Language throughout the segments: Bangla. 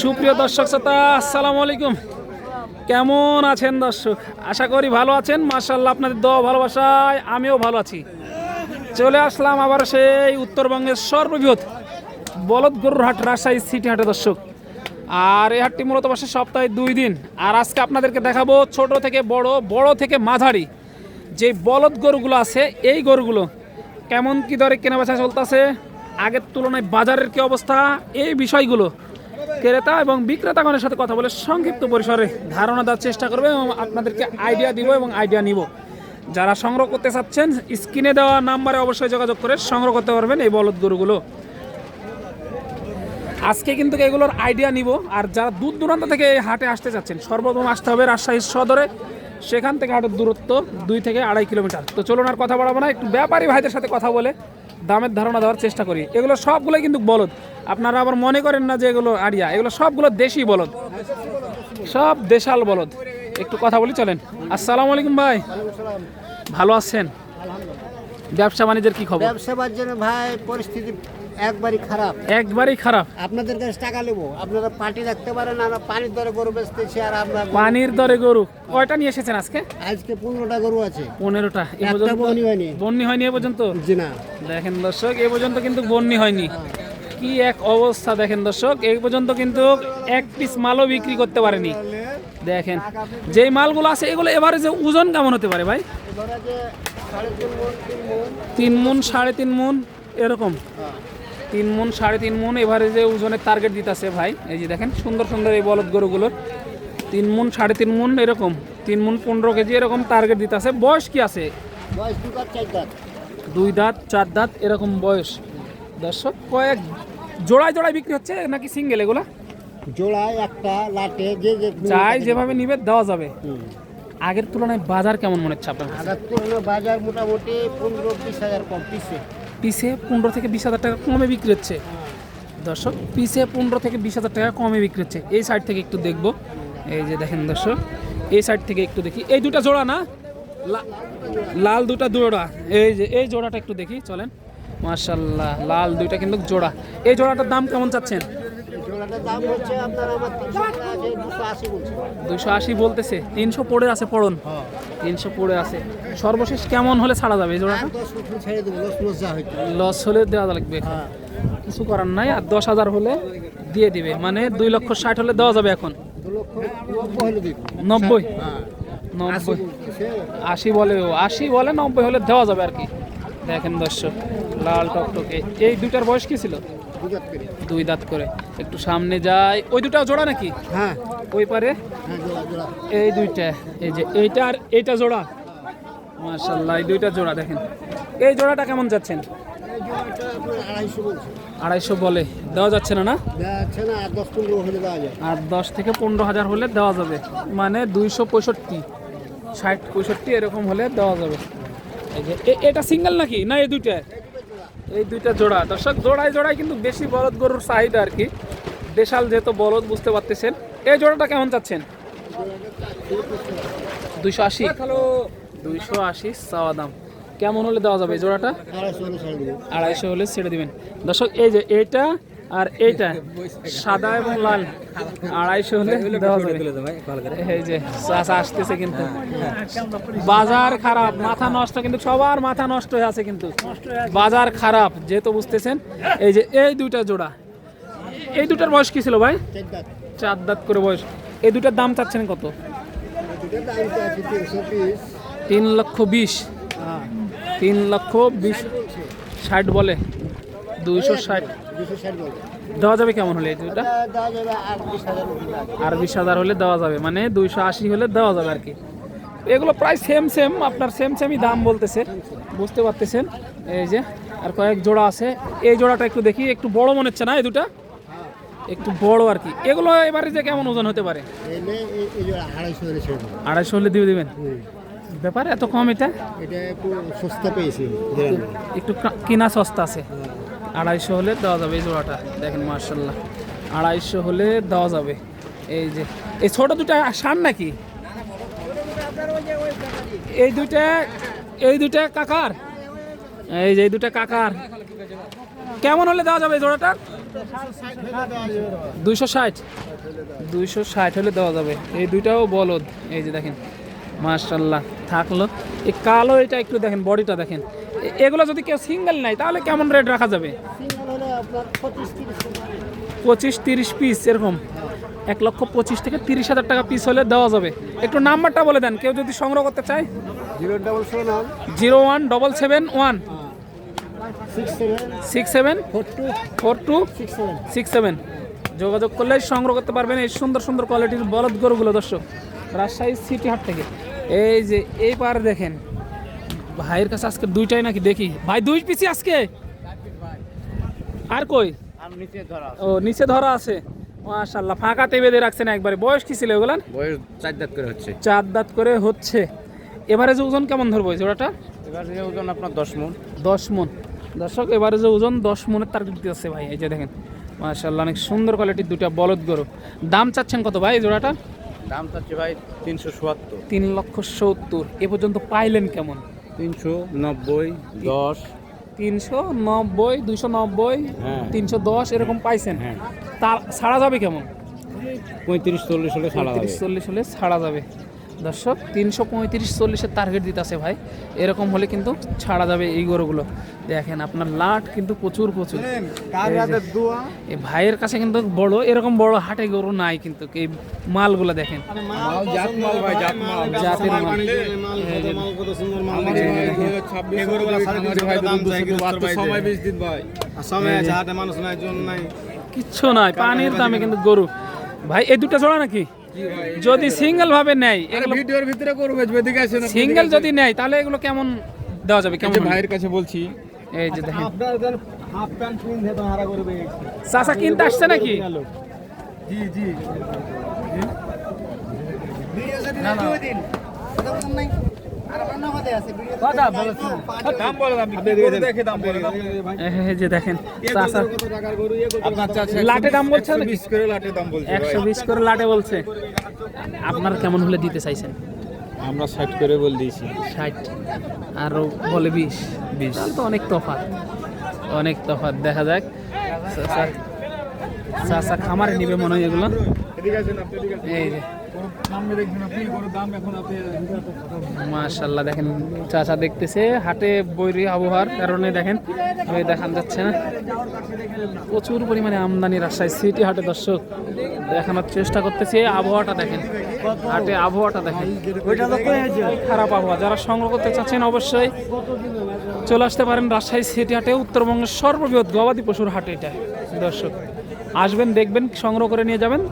সুপ্রিয় দর্শক শ্রোতা, আসসালামু আলাইকুম। কেমন আছেন দর্শক? আশা করি ভালো আছেন। মাশাআল্লাহ, আপনাদের দোয়া ভালোবাসায় আমিও ভালো আছি। চলে আসলাম আবার সেই উত্তরবঙ্গের সর্ববৃহৎ বলদ গরুর হাট, রাজশাহী সিটি হাটে দর্শক। আর এই হাটটি মূলত বসে সপ্তাহে 2 দিন। আর আজকে আপনাদেরকে দেখাবো ছোট থেকে বড়, বড় থেকে মাঝারি যে বলদ গরুগুলো আছে, এই গরুগুলো কেমন কি দরে কেনাবেচা চলতেছে, আগের তুলনায় বাজারের কি অবস্থা, এই বিষয়গুলো ক্রেতা এবং বিক্রেতাগণের সাথে কথা বলে সংক্ষিপ্ত পরিসরে ধারণা দেওয়ার চেষ্টা করবে এবং আপনাদেরকে আইডিয়া দিব এবং আইডিয়া নিব। যারা সংগ্রহ করতে চাচ্ছেন, স্ক্রিনে দেওয়া নাম্বারে অবশ্যই যোগাযোগ করে সংগ্রহ করতে পারবেন এই বলদ গরুগুলো। আজকে কিন্তু এগুলোর আইডিয়া নিব। আর যারা দূর দূরান্ত থেকে এই হাটে আসতে চাচ্ছেন, সর্বপ্রথম আসতে হবে রাজশাহী সদরে। সেখান থেকে হাটের দূরত্ব 2 থেকে 2.5 কিলোমিটার। তো চলুন আর কথা বাড়াবো না, একটু ব্যাপারী ভাইদের সাথে কথা বলে দামের ধারণা দেওয়ার চেষ্টা করি। এগুলো সবগুলোই কিন্তু বলদ, আপনারা আবার মনে করেন না যে এগুলো আড়িয়া। এগুলো সবগুলো দেশি বলদ, সব দেশাল বলদ। একটু কথা বলি, চলেন। আসসালামু আলাইকুম ভাই, ভালো আছেন? ব্যবসা বাণিজ্যের কি খবর? ব্যবসা বাণিজ্যের ভাই পরিস্থিতি একবারই খারাপ, একবারই খারাপ। আপনাদের কাছে টাকা নেবো, আপনারা পার্টি রাখতে পারেন। আমরা পানির দরে গরু বেচতেছি। আর আমরা পানির দরে গরু কয়টা নিয়ে এসেছেন আজকে? আজকে 15টা গরু আছে। 15টা। একটা বনি হয়নি। বন্নি হয়নি এ পর্যন্ত? জি না। দেখেন দর্শক, এ পর্যন্ত কিন্তু বন্নি হয়নি। কি এক অবস্থা দেখেন দর্শক, এই পর্যন্ত কিন্তু এক পিস মালও বিক্রি করতে পারেনি। দেখেন যেই মালগুলো আছে, এগুলো এবারে যে ওজন কেমন হতে পারে ভাই? 3 মণ 3.5 মণ এরকম। 3 মণ 3.5 মণ এবারে যে ওজনের টার্গেট দিতেছে ভাই। এই যে দেখেন সুন্দর সুন্দর এই বলদ গরুগুলোর 3 মণ 3.5 মণ এরকম, 3 মণ 15 কেজি এরকম টার্গেট দিতেছে। বয়স কি আছে? বয়স 2 দাঁত 4 দাঁত। 2 দাঁত 4 দাঁত এরকম বয়স। দর্শক, কয়েক জোড়ায় জোড়ায় বিক্রি হচ্ছে নাকি সিঙ্গেল? এগুলা জোড়ায় একটা লাটে যে চাই যেভাবে নিবে দেওয়া যাবে। আগের তুলনায় বাজার কেমন মনে হচ্ছে আপনার? আগের তুলনায় বাজার মোটামুটি 15-20 হাজার কম। পিসে 15 থেকে 20 হাজার টাকা কমে বিক্রি হচ্ছে দর্শক। পিসে 15 থেকে 20 হাজার টাকা কমে বিক্রি হচ্ছে। এই সাইড থেকে একটু দেখবো। এই যে দেখেন দর্শক, এই সাইড থেকে একটু দেখি। এই দুটা জোড়া না, লাল দুটা জোড়া। এই যে এই জোড়াটা একটু দেখি, চলেন। মাশাআল্লাহ, লাল দুইটা কিন্তু জোড়া। এই জোড়াটার দাম কেমন চাচ্ছেন? জোড়াটার দাম হচ্ছে আপনার আমার 280 বলছে। 280 বলতেছে। 300 পড়ে আছে, পড়ুন। 300 পড়ে আছে। সর্বশেষ কেমন হলে ছাড়া যাবে এই জোড়াটা? 10 ফুট ছেড়ে দেবো, লস যা হইতো। লস হলে দেওয়া লাগবে, কিছু করার নাই। আর 10,000 হলে দিয়ে দিবে, মানে 2,60,000 হলে দেওয়া যাবে। এখন 2,90,000 হলে দিব। 90 হ্যাঁ 90 80 বলে, 80 বলে, 90 হলে দেওয়া যাবে আর কি। দেখেন দর্শক, লাল টকটকে। এই দুইটার বয়স কি ছিল? 2 দাঁত করে। একটু সামনে যায়। ওই দুটা জোড়া নাকি? হ্যাঁ ওই পারে হ্যাঁ জোড়া জোড়া। এই দুইটা, এই যে এইটা আর এইটা জোড়া। মাশাআল্লাহ, এই দুইটা জোড়া দেখেন। এই জোড়াটা কেমন যাচ্ছেন? এই জোড়াটা আপনার 250 বলছে। 250 বলে, দেওয়া যাচ্ছে না? না যাচ্ছে না, আর 10-15 হলে দেওয়া যায়। আর 10 থেকে 15,000 হলে দেওয়া যাবে, মানে 265, 60, 65 এরকম হলে দেওয়া যাবে। এই যে এটা সিঙ্গেল নাকি? না এই দুইটা? এই দুইটা জোড়া দর্শক। জোড়ায় জোড়ায় কিন্তু বেশি বলদ গরুর চাহিদা আর কি। দেশাল যেহেতু বলদ, বুঝতে পারতেছেন। এই জোড়াটা কেমন চাচ্ছেন? 280। 280 চাওয়া দাম। কেমন হলে দেওয়া যাবে এই জোড়াটা? 250 হলে ছেড়ে দিবেন দর্শক। এই যে এইটা আর এইটা, সাদা এবং লাল, 250 হলে দেওয়া যাবে। এই যে চাচা আসতেছে, কিন্তু বাজার খারাপ, মাথা নষ্ট, কিন্তু সবার মাথা নষ্ট হয়ে আছে। কিন্তু বাজার খারাপ যেহেতু, বুঝতেছেন। এই যে এই দুইটা জোড়া, এই দুটার বয়স কি ছিল ভাই? 4 দাঁত করে বয়স। এই দুটার দাম চাচ্ছেন কত? 3,20,000। 3,20,000 60 বলে। 260 দেওয়া যাবে কেমন হলে? এই দুটা আর 20,000 হলে দেওয়া যাবে, মানে 280 হলে দেওয়া যাবে আর কি। এগুলো প্রায় সেম আপনার সেমই দাম বলতেছে, বুঝতে পারতেছেন। এই যে আর কয়েক জোড়া আছে। এই জোড়াটা একটু দেখি, একটু বড় মনে হচ্ছে না? এই দুটা একটু বড় আর কি। এগুলো এবারে যে কেমন ওজন হতে পারে? 250 হলে দিয়ে দিবেন। ব্যাপার এত কম? এটা একটু সস্তা পেয়েছি, একটু কিনা সস্তা আছে। 250 হলে দেওয়া যাবে এই জোড়াটা। দেখেন মাশাআল্লাহ, 250 হলে দেওয়া যাবে। এই যে এই ছোট দুটা সার নাকি? এই দুইটা কাকার। এই যে এই দুটা কাকার। কেমন হলে দেওয়া যাবে এই জোড়াটা? 260 260 হলে দেওয়া যাবে। এই দুইটাও বলদ, এই যে দেখেন মাশাআল্লাহ থাকলো। এই কালো এটা একটু দেখেন, বডিটা দেখেন। এগুলো যদি কেউ সিঙ্গেল নেয় তাহলে কেমন রেট রাখা যাবে? সিঙ্গেল হলে আপনার 25-30 পিস এরকম 1,25,000 থেকে 30,000 টাকা পিস হলে দেওয়া যাবে। একটু নাম্বারটা বলে দেন, কেউ যদি সংগ্রহ করতে চায়। 077 67 42 42 67 67 যোগাযোগ করলে সংগ্রহ করতে পারবেন এই সুন্দর সুন্দর কোয়ালিটির বলদ গরুগুলো। দর্শক, রাজশাহী সিটি হাট থেকে এই যে এই পারে দেখেন ভাইয়ের কাছে আজকে দুইটাই নাকি দেখি ভাই, 2 পিসি আজকে। আর কই? আর নিচে ধরা ও নিচে ধরা আছে, মাশাআল্লাহ। ফাঁকাতে বেঁধে রাখছেন একবারে। বয়স কি ছিল ওগুলান? বয়স 4 দাঁত করে হচ্ছে। 4 দাঁত করে হচ্ছে। এবারে যে ওজন কেমন ধরবো এই জোড়াটা? এবার যে ওজন আপনার 10 মণ। 10 মণ। দর্শক, এবারে যে ওজন 10 মণের টার্গেট দিতেছে ভাই। এই যে দেখেন মাশাআল্লাহ, অনেক সুন্দর কোয়ালিটির দুইটা বলদ গরু। দাম চাচ্ছেন কত ভাই এই জোড়াটা? দাম চাচ্ছি ভাই 370। 3,70,000। এ পর্যন্ত পাইলেন কেমন? 390 10 390 290 হ্যাঁ। 310 এরকম পাইছেন। হ্যাঁ। তার ছাড়া যাবে কেমন? 35-40 হলে ছাড়া হবে। 35-40 হলে ছাড়া যাবে। দর্শক, 335-40-এর টার্গেট দিতেছে ভাই। এরকম হলে কিন্তু ছাড়া যাবে এই গরুগুলো। দেখেন আপনার লাট কিন্তু প্রচুর প্রচুর। এই ভাইয়ের কাছে কিন্তু বড় এরকম বড় হাটে গরু নাই কিন্তু। এই মালগুলো দেখেন, মাল জাত মাল ভাই, জাত মাল। জাতের মাল। এই যে মাল কত সুন্দর মাল। আমার এই ভাই যে 26 এগুলোগুলো আমার 350 ভাই দাম দুধ চাই, কিন্তু বাচ্চা তোর সময় 20 দিন ভাই। আর সময় আছে, হাটে মানুষ নাই, জন নাই। কিচ্ছু নাই, পানির দামে কিন্তু গরু। ভাই এই দুটো জোড়া নাকি? যদি সিঙ্গেল ভাবে নেয়, এগুলো ভিডিওর ভিতরে করবে, এদিকে আসেন। সিঙ্গেল যদি নেয় তাহলে এগুলো কেমন দেওয়া যাবে? কেমন হলে? ভাইয়ের কাছে বলছি, এই যে দেখেন আপনাদের হাফ প্যান্ট কিনতে তো হারা করবে। চাচা কিনতে আসছে নাকি? জি জি। দাম বলেন আপনি, কি করে দেখে দাম বলেন ভাই। এই যে দেখেন চাচা কত টাকার গরু আপনার চাচা লাটে দাম বলছে নাকি? 120 করে লাটে দাম বলছে ভাই। 120 করে লাটে বলছে। আপনার কেমন হলে দিতে চাইছেন? আমরা 60 করে বল দিয়েছি। 60 আর ও বলে 20। তাহলে তো অনেক তফাৎ, অনেক তফাৎ। দেখা যাক। চাচা খামারে নিবে মনে হয় এগুলো। এদিকে আসেন আপনি, এদিকে আসেন। এই যে সামনে দেখবেন আপনি, গরুর দাম এখন আপনি মাশাআল্লাহ দেখেন চাচা দেখতেছে হাটে বৈরী আবহাওয়ার কারণে দেখেন ওই দেখান যাচ্ছে না। প্রচুর পরিমাণে আমদানি রাজশাহী সিটি হাটে। দর্শক, দেখানোর চেষ্টা করতেছি আবহাওয়াটা দেখেন, হাটে আবহাওয়াটা দেখেন। খারাপ আবহাওয়া। যারা সংগ্রহ করতে চাচ্ছেন অবশ্যই চলে আসতে পারেন রাজশাহী সিটি হাটে, উত্তরবঙ্গের সর্ববৃহৎ গবাদি পশুর হাটে এটা। দর্শক আসবেন, দেখবেন, সংগ্রহ করে নিয়ে যাবেন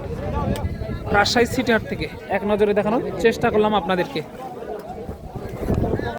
রাজশাহী সিটি হাট থেকে। এক নজরে দেখানোর চেষ্টা করলাম আপনাদেরকে।